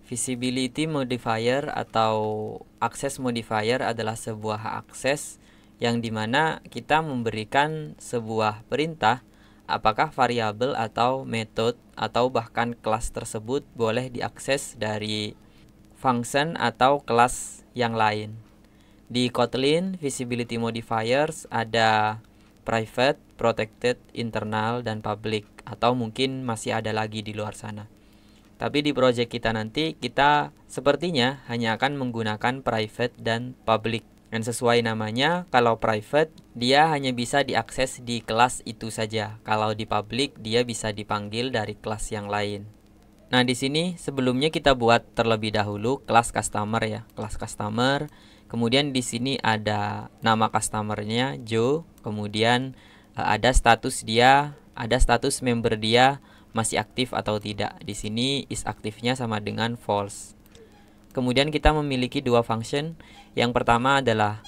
Visibility modifier atau access modifier adalah sebuah hak akses yang dimana kita memberikan sebuah perintah apakah variabel atau metode atau bahkan kelas tersebut boleh diakses dari function atau kelas yang lain. Di Kotlin, visibility modifiers ada private, protected, internal, dan public, atau mungkin masih ada lagi di luar sana. Tapi di project kita nanti, kita sepertinya hanya akan menggunakan private dan public. Dan sesuai namanya, kalau private, dia hanya bisa diakses di kelas itu saja. Kalau di public, dia bisa dipanggil dari kelas yang lain. Nah, di sini sebelumnya kita buat terlebih dahulu kelas customer ya. Kelas customer, kemudian di sini ada nama customernya, Joe. Kemudian ada status dia, ada status member dia, masih aktif atau tidak. Di sini is aktifnya sama dengan false. Kemudian kita memiliki dua function. Yang pertama adalah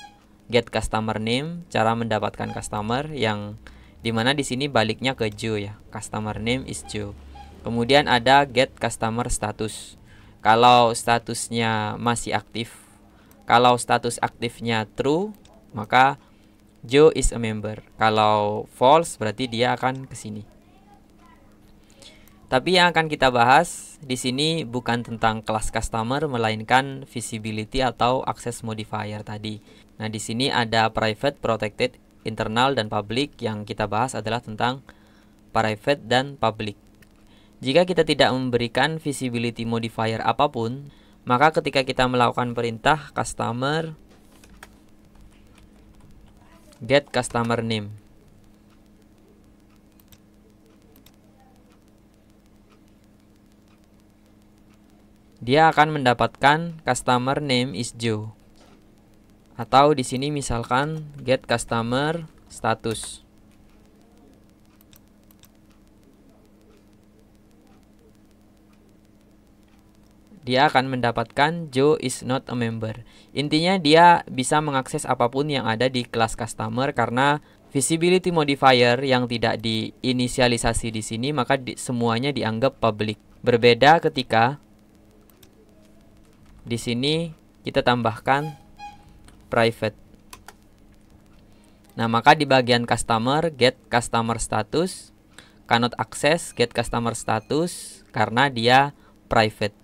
get customer name, cara mendapatkan customer yang dimana di sini baliknya ke Joe ya. Customer name is Joe. Kemudian ada get customer status. Kalau statusnya masih aktif, kalau status aktifnya true, maka Joe is a member. Kalau false berarti dia akan ke sini. Tapi yang akan kita bahas di sini bukan tentang kelas customer melainkan visibility atau access modifier tadi. Nah, di sini ada private, protected, internal dan public. Yang kita bahas adalah tentang private dan public. Jika kita tidak memberikan visibility modifier apapun, maka ketika kita melakukan perintah customer get customer name, dia akan mendapatkan customer name is Joe. Atau di sini misalkan get customer status. Dia akan mendapatkan Joe is not a member. Intinya dia bisa mengakses apapun yang ada di kelas customer karena visibility modifier yang tidak diinisialisasi di sini maka semuanya dianggap public. Berbeda ketika di sini kita tambahkan private. Nah, maka di bagian customer get customer status cannot access get customer status karena dia private.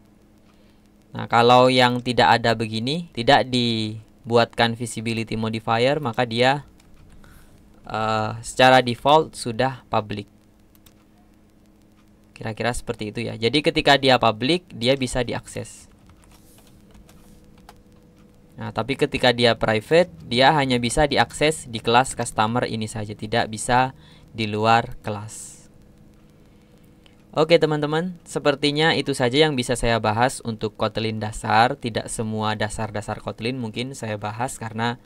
Nah, kalau yang tidak ada begini, tidak dibuatkan visibility modifier, maka dia secara default sudah public. Kira-kira seperti itu ya. Jadi ketika dia public, dia bisa diakses. Nah, tapi ketika dia private, dia hanya bisa diakses di kelas customer ini saja, tidak bisa di luar kelas. Oke teman-teman, sepertinya itu saja yang bisa saya bahas untuk Kotlin dasar. Tidak semua dasar-dasar Kotlin mungkin saya bahas karena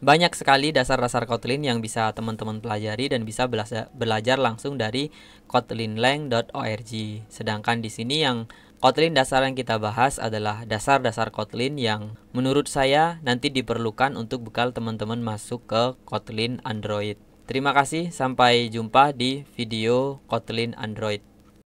banyak sekali dasar-dasar Kotlin yang bisa teman-teman pelajari dan bisa belajar langsung dari kotlinlang.org. Sedangkan di sini yang Kotlin dasar yang kita bahas adalah dasar-dasar Kotlin yang menurut saya nanti diperlukan untuk bekal teman-teman masuk ke Kotlin Android. Terima kasih, sampai jumpa di video Kotlin Android.